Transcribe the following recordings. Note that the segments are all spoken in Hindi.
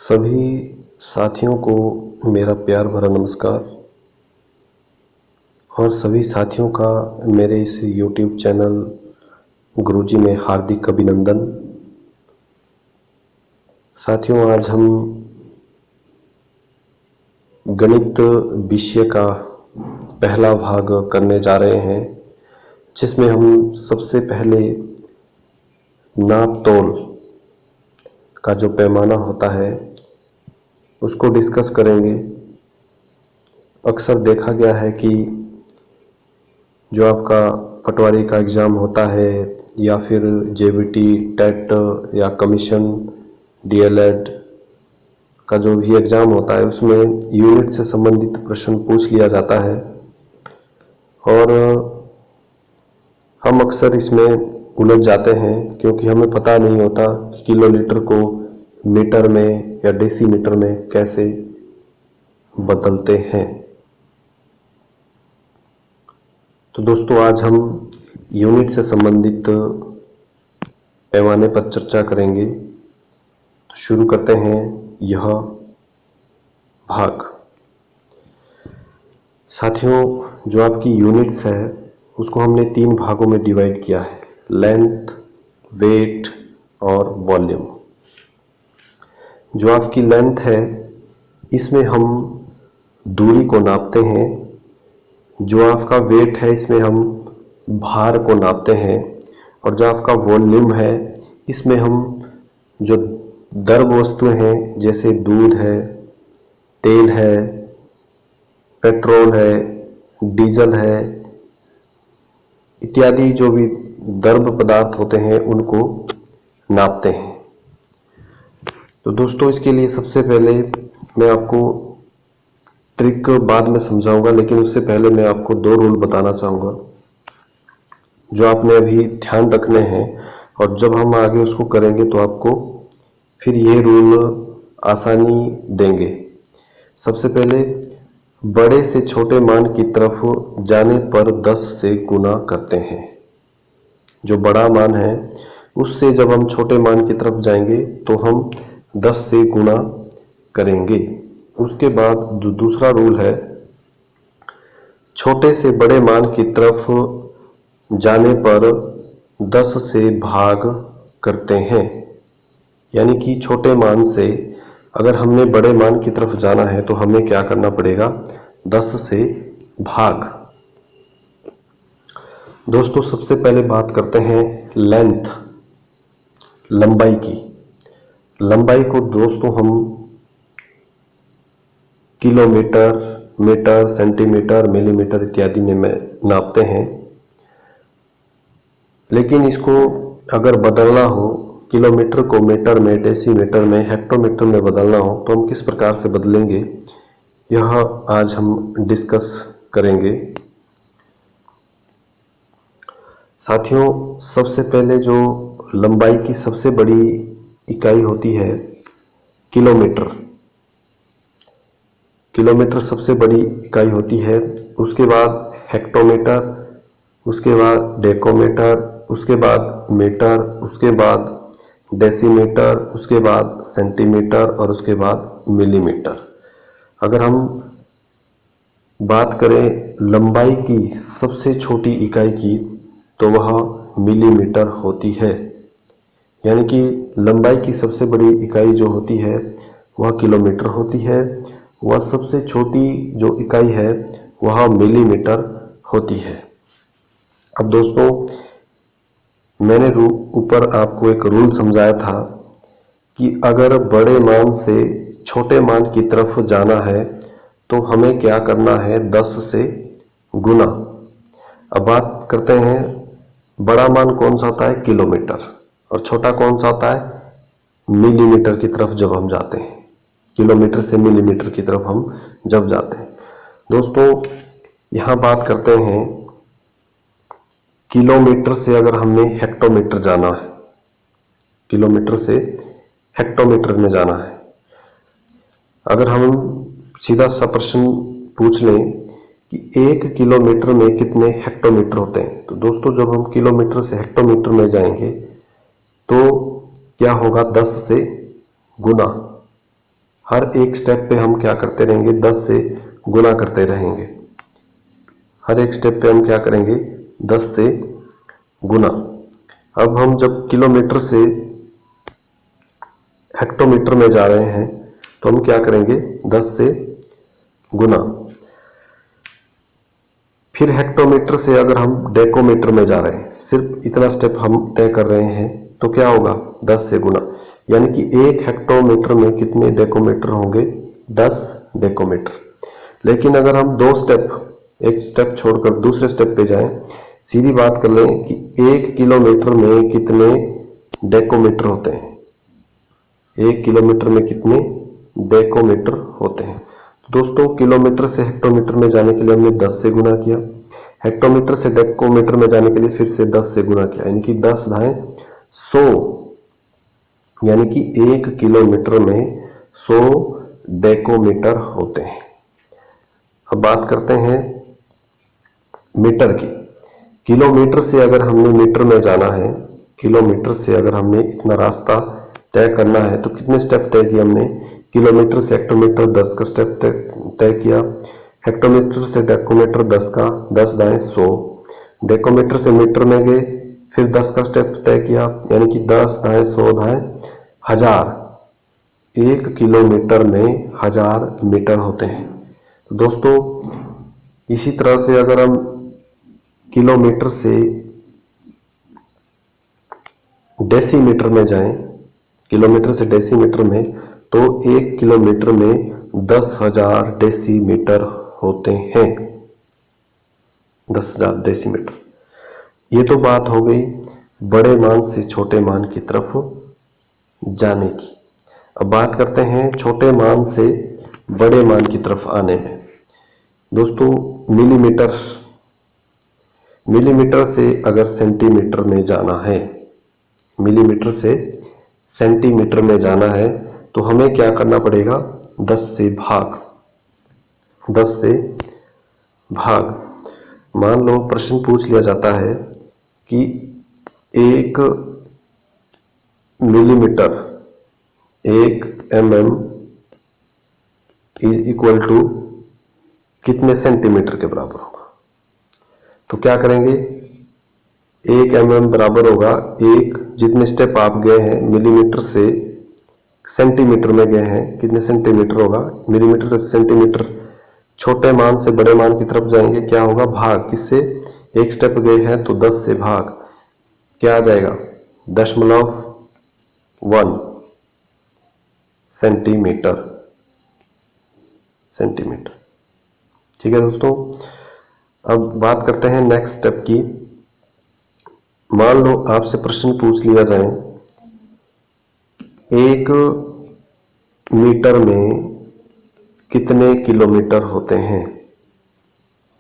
सभी साथियों को मेरा प्यार भरा नमस्कार और सभी साथियों का मेरे इस YouTube चैनल गुरुजी में हार्दिक अभिनंदन। साथियों, आज हम गणित विषय का पहला भाग करने जा रहे हैं, जिसमें हम सबसे पहले नाप तोल का जो पैमाना होता है उसको डिस्कस करेंगे। अक्सर देखा गया है कि जो आपका पटवारी का एग्ज़ाम होता है या फिर जेबीटी, टेट या कमीशन, डीएलएड का जो भी एग्ज़ाम होता है उसमें यूनिट से संबंधित प्रश्न पूछ लिया जाता है और हम अक्सर इसमें उलझ जाते हैं क्योंकि हमें पता नहीं होता कि किलोलीटर को मीटर में या डेसीमीटर में कैसे बदलते हैं। तो दोस्तों, आज हम यूनिट से संबंधित पैमाने पर चर्चा करेंगे। तो शुरू करते हैं यह भाग। साथियों, जो आपकी यूनिट्स है उसको हमने 3 भागों में डिवाइड किया है: लेंथ, वेट और वॉल्यूम। जो आपकी लेंथ है इसमें हम दूरी को नापते हैं। जो आपका वेट है इसमें हम भार को नापते हैं। और जो आपका वॉल्यूम है इसमें हम जो द्रव वस्तुएं हैं जैसे दूध है, तेल है, पेट्रोल है, डीजल है इत्यादि जो भी द्रव पदार्थ होते हैं उनको नापते हैं। तो दोस्तों, इसके लिए सबसे पहले मैं आपको ट्रिक बाद में समझाऊंगा, लेकिन उससे पहले मैं आपको 2 रूल बताना चाहूँगा जो आपने अभी ध्यान रखने हैं, और जब हम आगे उसको करेंगे तो आपको फिर ये रूल आसानी देंगे। सबसे पहले, बड़े से छोटे मान की तरफ जाने पर 10 से गुना करते हैं। जो बड़ा मान है उससे जब हम छोटे मान की तरफ जाएंगे तो हम 10 से गुना करेंगे। उसके बाद जो दूसरा रूल है, छोटे से बड़े मान की तरफ जाने पर 10 से भाग करते हैं। यानी कि छोटे मान से अगर हमने बड़े मान की तरफ जाना है तो हमें क्या करना पड़ेगा? 10 से भाग। दोस्तों, सबसे पहले बात करते हैं लेंथ, लंबाई की। लंबाई को दोस्तों हम किलोमीटर, मीटर, सेंटीमीटर, मिलीमीटर इत्यादि में नापते हैं। लेकिन इसको अगर बदलना हो, किलोमीटर को मीटर में, डेसीमीटर में, हेक्टोमीटर में बदलना हो तो हम किस प्रकार से बदलेंगे, यह आज हम डिस्कस करेंगे। साथियों, सबसे पहले जो लंबाई की सबसे बड़ी इकाई होती है किलोमीटर। किलोमीटर सबसे बड़ी इकाई होती है। उसके बाद हेक्टोमीटर, उसके बाद डेकोमीटर, उसके बाद मीटर, उसके बाद डेसीमीटर, उसके बाद सेंटीमीटर और उसके बाद मिलीमीटर। अगर हम बात करें लंबाई की सबसे छोटी इकाई की तो वह मिलीमीटर होती है। यानी कि लंबाई की सबसे बड़ी इकाई जो होती है वह किलोमीटर होती है, वह सबसे छोटी जो इकाई है वह मिलीमीटर होती है। अब दोस्तों, मैंने ऊपर आपको एक रूल समझाया था कि अगर बड़े मान से छोटे मान की तरफ जाना है तो हमें क्या करना है? 10 से गुना। अब बात करते हैं, बड़ा मान कौन सा होता है? किलोमीटर। और छोटा कौन सा होता है? मिलीमीटर की तरफ जब हम जाते हैं, किलोमीटर से मिलीमीटर की तरफ हम जब जाते हैं। दोस्तों, यहाँ बात करते हैं किलोमीटर से अगर हमने हेक्टोमीटर जाना है, किलोमीटर से हेक्टोमीटर में जाना है। अगर हम सीधा सा प्रश्न पूछ लें कि 1 किलोमीटर में कितने हेक्टोमीटर होते हैं, तो दोस्तों जब हम किलोमीटर से हेक्टोमीटर में जाएंगे तो क्या होगा? 10 से गुना। हर एक स्टेप पे हम क्या करते रहेंगे, 10 से गुना करते रहेंगे। हर एक स्टेप पे हम क्या करेंगे, 10 से गुना। अब हम जब किलोमीटर से हेक्टोमीटर में जा रहे हैं तो हम क्या करेंगे, 10 से गुना। फिर हेक्टोमीटर से अगर हम डेकोमीटर में जा रहे हैं, सिर्फ इतना स्टेप हम तय कर रहे हैं, तो क्या होगा, 10 से गुना। यानी कि एक हेक्टोमीटर में कितने डेकोमीटर होंगे, 10 डेकोमीटर। लेकिन अगर हम दो स्टेप, एक स्टेप छोड़कर दूसरे स्टेप पे जाएं, सीधी बात कर लें कि 1 किलोमीटर में कितने डेकोमीटर होते हैं, 1 किलोमीटर में कितने डेकोमीटर होते हैं। तो दोस्तों, किलोमीटर से हेक्टोमीटर में जाने के लिए हमने 10 से गुना किया, हेक्टोमीटर से डेकोमीटर में जाने के लिए फिर से 10 से गुना किया, यानी कि 10 दाएं 100, यानी कि 1 किलोमीटर में 100 डेकोमीटर होते हैं। अब बात करते हैं मीटर की। किलोमीटर से अगर हमने मीटर में जाना है, किलोमीटर से अगर हमने इतना रास्ता तय करना है तो कितने स्टेप तय किए हमने, किलोमीटर से हेक्टोमीटर 10 का स्टेप तय किया, हेक्टोमीटर से डेकोमीटर 10 का, 10 दाएं 100, डेकोमीटर से मीटर में गए, फिर 10 का स्टेप तय किया, यानी कि 10 दाएं 100 दाएं 1000। 1 किलोमीटर में 1000 मीटर होते हैं। तो दोस्तों, इसी तरह से अगर हम किलोमीटर से डेसीमीटर में जाएं, किलोमीटर से डेसीमीटर में, तो 1 किलोमीटर में 10,000 डेसीमीटर होते हैं, 10,000 डेसीमीटर। ये तो बात हो गई बड़े मान से छोटे मान की तरफ जाने की। अब बात करते हैं छोटे मान से बड़े मान की तरफ आने में। दोस्तों, मिलीमीटर, मिलीमीटर से अगर सेंटीमीटर में जाना है, मिलीमीटर से सेंटीमीटर में जाना है, तो हमें क्या करना पड़ेगा, 10 से भाग, 10 से भाग। मान लो प्रश्न पूछ लिया जाता है कि 1 millimetre, 1 mm is equal to कितने सेंटीमीटर के बराबर होगा। तो क्या करेंगे, 1 mm बराबर होगा, एक जितने स्टेप आप गए हैं मिलीमीटर से सेंटीमीटर में गए हैं, कितने सेंटीमीटर होगा, मिलीमीटर से सेंटीमीटर, छोटे मान से बड़े मान की तरफ जाएंगे, क्या होगा, भाग। किससे, एक स्टेप गए हैं तो 10 से भाग, क्या आ जाएगा, 0.1 सेंटीमीटर, सेंटीमीटर। ठीक है दोस्तों, अब बात करते हैं नेक्स्ट स्टेप की। मान लो आपसे प्रश्न पूछ लिया जाए, 1 मीटर में कितने किलोमीटर होते हैं,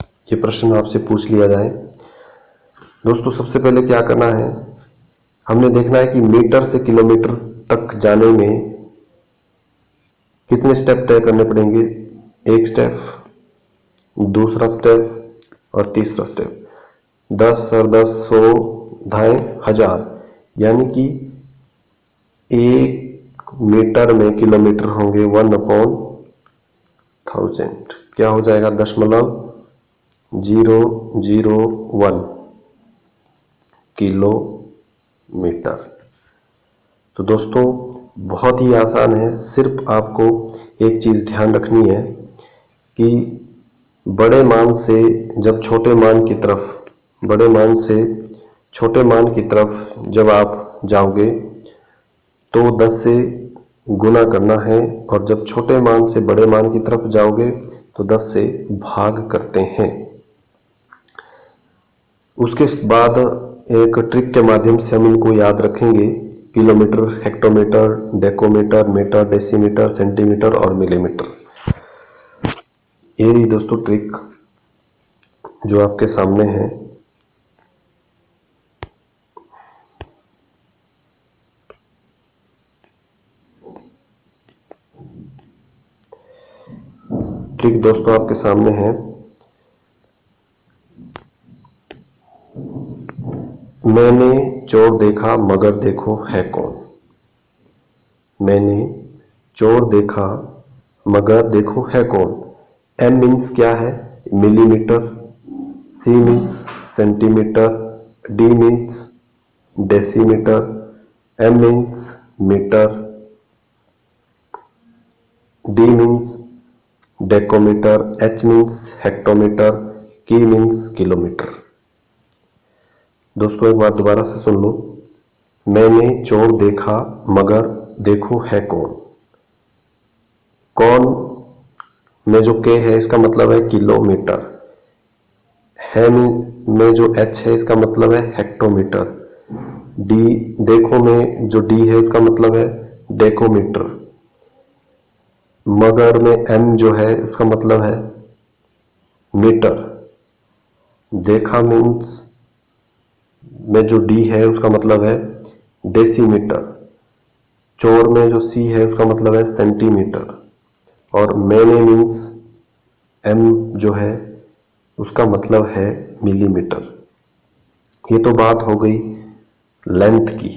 ये प्रश्न आपसे पूछ लिया जाए। दोस्तों, सबसे पहले क्या करना है, हमने देखना है कि मीटर से किलोमीटर तक जाने में कितने स्टेप तय करने पड़ेंगे, एक स्टेप, दूसरा स्टेप और तीसरा स्टेप। 10 और 10 100 दाएं 1000, यानी कि 1 मीटर में किलोमीटर होंगे 1/1000, क्या हो जाएगा, 0.001 किलोमीटर। तो दोस्तों, बहुत ही आसान है, सिर्फ आपको एक चीज ध्यान रखनी है कि बड़े मान से जब छोटे मान की तरफ, बड़े मान से छोटे मान की तरफ जब आप जाओगे तो 10 से गुना करना है, और जब छोटे मान से बड़े मान की तरफ जाओगे तो 10 से भाग करते हैं। उसके बाद एक ट्रिक के माध्यम से हम इनको याद रखेंगे, kilometre, hectometre, decametre, metre, decimetre, centimetre और मिलीमीटर। ये रही दोस्तों ट्रिक जो आपके सामने है। ट्रिक दोस्तों आपके सामने है। मैंने चोर देखा मगर देखो है कौन, मैंने चोर देखा मगर देखो है कौन। एम मीन्स क्या है, millimetre. C means centimetre. D means decimetre. M means metre. D means decametre. H means hectometre. K means kilometre. दोस्तों एक बात दोबारा से सुन लो। मैंने चोर देखा मगर देखो है कौन। कौन में जो के है इसका मतलब है किलोमीटर। है में जो एच है इसका मतलब है हेक्टोमीटर। डी देखो में जो डी है इसका मतलब है डेकोमीटर। मगर में एम जो है उसका मतलब है मीटर। देखा मीन्स में जो डी है उसका मतलब है डेसीमीटर। चोर में जो सी है उसका मतलब है सेंटीमीटर। और मैंने मीन्स एम जो है उसका मतलब है मिलीमीटर। ये तो बात हो गई लेंथ की,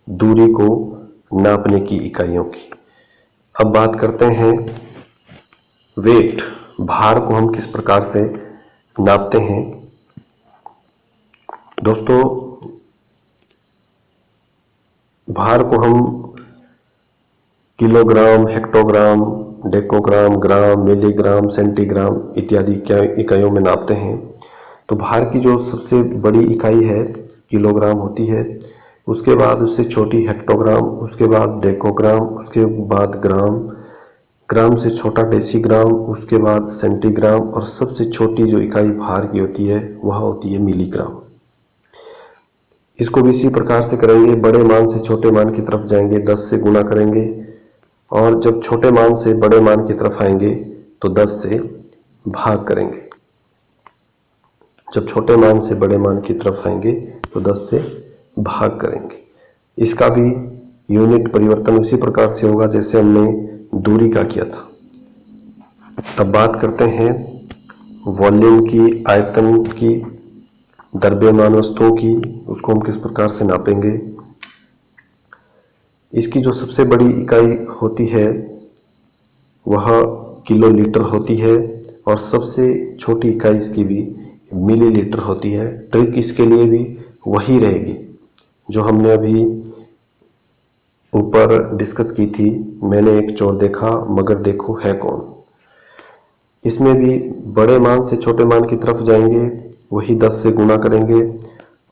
दूरी को नापने की इकाइयों की। अब बात करते हैं वेट, भार को हम किस प्रकार से नापते हैं। दोस्तों भार को हम किलोग्राम, हेक्टोग्राम, डेकोग्राम, ग्राम, मिलीग्राम, सेंटीग्राम इत्यादि इकाइयों में नापते हैं। तो भार की जो सबसे बड़ी इकाई है किलोग्राम होती है, उसके बाद उससे छोटी हेक्टोग्राम, उसके बाद डेकोग्राम, उसके बाद ग्राम, ग्राम से छोटा डेसीग्राम, उसके बाद सेंटीग्राम और सबसे छोटी जो इकाई भार की होती है वह होती है मिलीग्राम। इसको भी इसी प्रकार से करेंगे, बड़े मान से छोटे मान की तरफ जाएंगे, 10 से गुणा करेंगे और जब छोटे मान से बड़े मान की तरफ आएंगे तो 10 से भाग करेंगे। जब छोटे मान से बड़े मान की तरफ आएंगे तो 10 से भाग करेंगे। इसका भी यूनिट परिवर्तन उसी प्रकार से होगा जैसे हमने दूरी का किया था। अब बात करते हैं वॉल्यूम की, आयतन की, द्रव्यमान वस्तुओं की, उसको हम किस प्रकार से नापेंगे। इसकी जो सबसे बड़ी इकाई होती है वह किलोलीटर होती है और सबसे छोटी इकाई इसकी भी मिलीलीटर होती है। ट्रिक इसके लिए भी वही रहेगी जो हमने अभी ऊपर डिस्कस की थी, मैंने एक चोर देखा मगर देखो है कौन। इसमें भी बड़े मान से छोटे मान की तरफ जाएंगे, वही 10 से गुणा करेंगे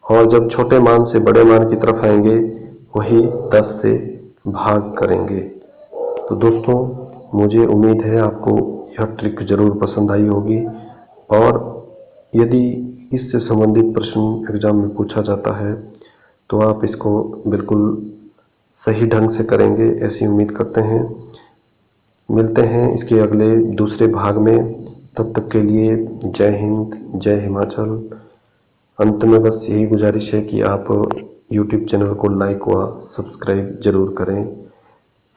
और जब छोटे मान से बड़े मान की तरफ आएंगे वही 10 से भाग करेंगे। तो दोस्तों मुझे उम्मीद है आपको यह ट्रिक जरूर पसंद आई होगी और यदि इससे संबंधित प्रश्न एग्जाम में पूछा जाता है तो आप इसको बिल्कुल सही ढंग से करेंगे ऐसी उम्मीद करते हैं। मिलते हैं इसके अगले दूसरे भाग में, तब तक के लिए जय हिंद, जय हिमाचल। अंत में बस यही गुजारिश है कि आप यूट्यूब चैनल को लाइक व सब्सक्राइब जरूर करें।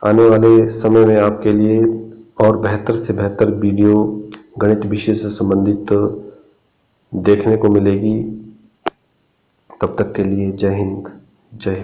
आने वाले समय में आपके लिए और बेहतर से बेहतर वीडियो गणित विषय से संबंधित देखने को मिलेगी। तब तक के लिए जय हिंद, जय हिमाचल।